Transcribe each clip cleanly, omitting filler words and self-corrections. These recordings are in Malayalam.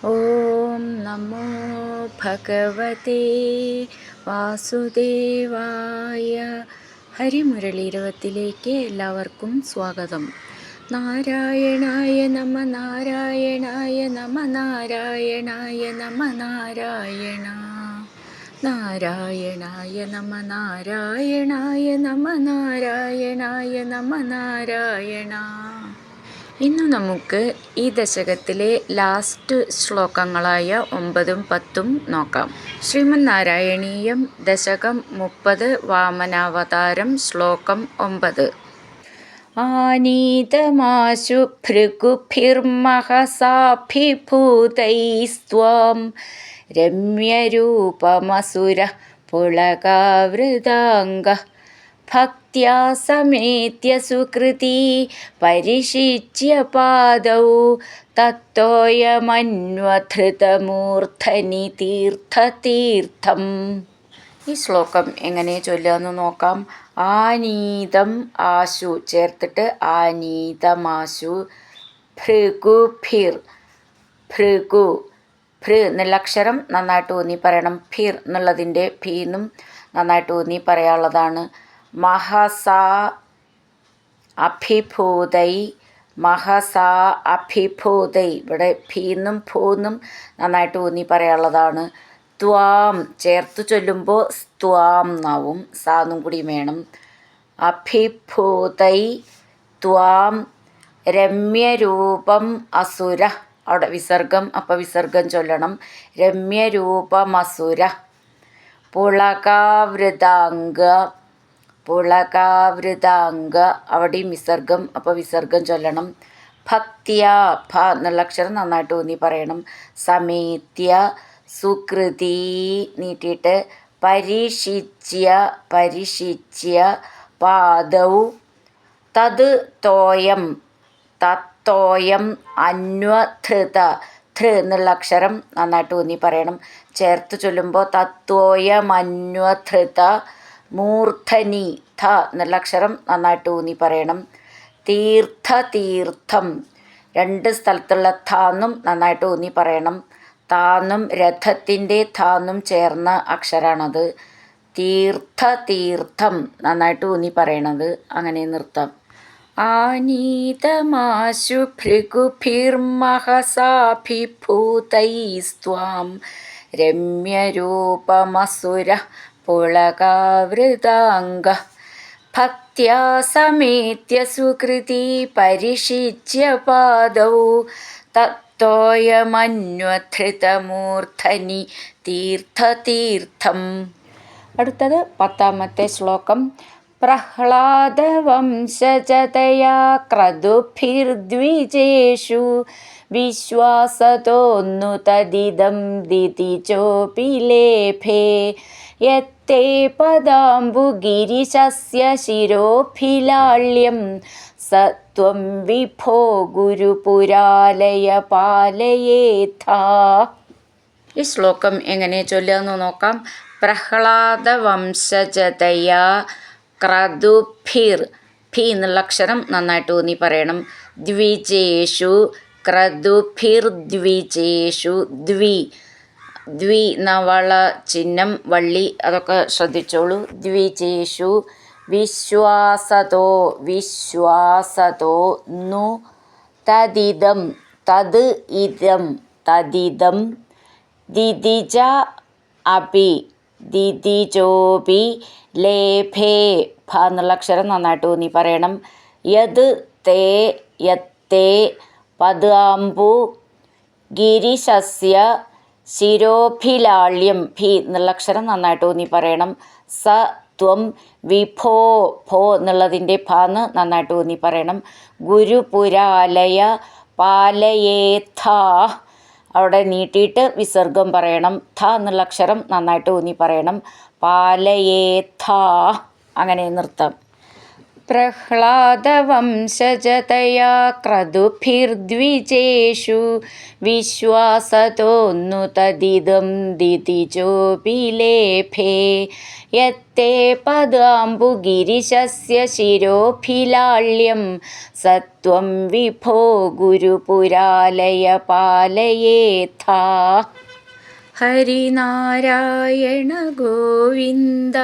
ഓം നമോ ഭഗവതേ വാസുദേവായ. ഹരിമുരളീരവത്തിലേക്ക് എല്ലാവർക്കും സ്വാഗതം. നാരായണായ നമ നാരായണായ നമ നാരായണായ നമ നാരായണ നാരായണായ നമ നാരായണായ നമ നാരായണായ നമ നാരായണ. ഇന്ന് നമുക്ക് ഈ ദശകത്തിലെ ലാസ്റ്റ് ശ്ലോകങ്ങളായ 9ഉം 10ഉം നോക്കാം. ശ്രീമന് നാരായണീയം ദശകം 30 വാമനാവതാരം ശ്ലോകം 9. ആനീതമാശു ഭൃഗുഭിർമഹസാഭിഭൂതൈസ്ത്വാം രമ്യരൂപമസുര പുളകാവൃതാംഗഃ ഭക്ത്യാ സമേത്യ സുകൃതി പരിഷിച്യ പാദൗ തത്തോയമന്വധൃതമൂർധനി തീർത്ഥതീർത്ഥം. ഈ ശ്ലോകം എങ്ങനെ ചൊല്ലുകയെന്ന് നോക്കാം. ആനീതം ആശു ചേർത്തിട്ട് ആനീതമാശു ഭൃഗുഭിർ ഭൃഗു ഭൃ എന്നുള്ള അക്ഷരം നന്നായിട്ട് ഊന്നി പറയണം. ഭിർ എന്നുള്ളതിൻ്റെ ഭീന്നും നന്നായിട്ട് ഊന്നി പറയാനുള്ളതാണ്. മഹസാ അഭിഭൂതൈ മഹസാ അഭിഭൂതൈ ഇവിടെ ഭീന്നും ഭൂന്നും നന്നായിട്ട് ഊന്നി പറയാനുള്ളതാണ്. ത്വാം ചേർത്ത് ചൊല്ലുമ്പോൾ സ്ത്വാം എന്നാവും, സാന്നും കൂടി വേണം. അഭിഭൂതൈ ത്വാം രമ്യരൂപം അസുര അവിടെ വിസർഗം, അപ്പം വിസർഗം ചൊല്ലണം. രമ്യരൂപമസുര പുളകാവൃതാംഗ പുളകാവൃതാംഗ അവിടെയും വിസർഗം, അപ്പോൾ വിസർഗം ചൊല്ലണം. ഭക്തിയ ഭ എന്നുള്ള അക്ഷരം നന്നായിട്ട് ഊന്നി പറയണം. സമേത്യ സുകൃതി നീട്ടിയിട്ട് പരിഷിച്യ പരിഷിച്യ പാദൗ തത് തോയം തത്തോയം അന്വധൃത ധൃ എന്നുള്ള അക്ഷരം നന്നായിട്ട് ഊന്നി പറയണം. ചേർത്ത് ചൊല്ലുമ്പോൾ തത്വയമന്വധൃത മൂർധനി ധ എന്നുള്ള അക്ഷരം നന്നായിട്ട് ഊന്നി പറയണം. തീർത്ഥതീർത്ഥം രണ്ട് സ്ഥലത്തുള്ള ഥാന്നും നന്നായിട്ട് ഊന്നി പറയണം. താന്നും രഥത്തിൻ്റെ ഥാന്നും ചേർന്ന അക്ഷരമാണത്. തീർത്ഥതീർത്ഥം നന്നായിട്ട് ഊന്നി പറയണത്. അങ്ങനെ നിർത്താം. ആനീതമാശു ഭൃഗുഭിർമഹസാഭിഭൂതൈസ്ത്വാം രമ്യരൂപമസുര പുളകാവൃതാംഗഃ ഭക്ത്യാ സമേത്യ സുകൃതി പരിഷിച്യ പാദൗ തത്തോയമന്വധൃതമൂർധനി തീർത്ഥതീർത്ഥം. അടുത്തത് 10ാമത്തെ ശ്ലോകം. പ്രഹ്ലാദവംശജതയാ ക്രതുഭിർദ്വിജേഷു വിശ്വാസതോന്നു തദിദം ദിതിചോപി ലേഭേ യത്തേ പദാംബുഗിരിശസ്യ ശിരോഭിലാള്യം സത്വം വിഭോ ഗുരുപുരാലയ പാലയേഥാ. ഈ ശ്ലോകം എങ്ങനെ ചൊല്ലുകയെന്ന് നോക്കാം. പ്രഹ്ലാദവംശജതയാ ക്രതുഭിർ ഭി എന്നുള്ള അക്ഷരം നന്നായിട്ട് ഊന്നി പറയണം. ദ്വിജേഷു ക്രതുഭിർദ്വിജേഷു ദ്വി ദ്വി നവള ചിഹ്നം വള്ളി അതൊക്കെ ശ്രദ്ധിച്ചോളൂ. ദ്വിജേഷു വിശ്വാസതോ വിശ്വാസതോ ന്നു തദിദം തത് ഇദം തദിദം ദിദിജ അപി ദിദിജോപി ലേഭേ ഭ എന്നുള്ള അക്ഷരം നന്നായിട്ട് ഊന്നി പറയണം. യത് തേ യത്തേ പദാംബു ഗിരിശസ്യ ശിരോഭിലാള്യം ഭി എന്നുള്ള അക്ഷരം നന്നായിട്ട് ഊന്നി പറയണം. സ ത്വം വിഭോ ഭോ എന്നുള്ളതിൻ്റെ ഭാന്ന് നന്നായിട്ട് ഊന്നി പറയണം. ഗുരുപുരാലയ പാലയേഥാ അവിടെ നീട്ടിയിട്ട് വിസർഗം പറയണം. ഥ എന്നുള്ള അക്ഷരം നന്നായിട്ട് ഊന്നി പറയണം. പാലയേഥാ അങ്ങനെ നിർത്താം. പ്രഹ്ലാദവംശജതയാ ക്രതുഭിർദ്വിജേഷു വിശ്വാസതോന്നു തദിദം ദിതിജോപി ലേഭേ യത്തേ പദാംബുഗിരിശസ്യ ശിരോഭിലാള്യം സത്വം വിഭോ ഗുരുപുരാലയ പാലയേഥാ. ഹരിനാരായണ ഗോവിന്ദ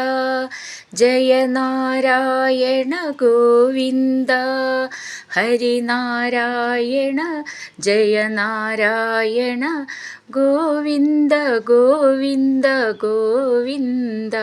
ജയ നാരായണ ഗോവിന്ദ ഹരിനാരായണ ജയ നാരായണ ഗോവിന്ദ ഗോവിന്ദ ഗോവിന്ദ.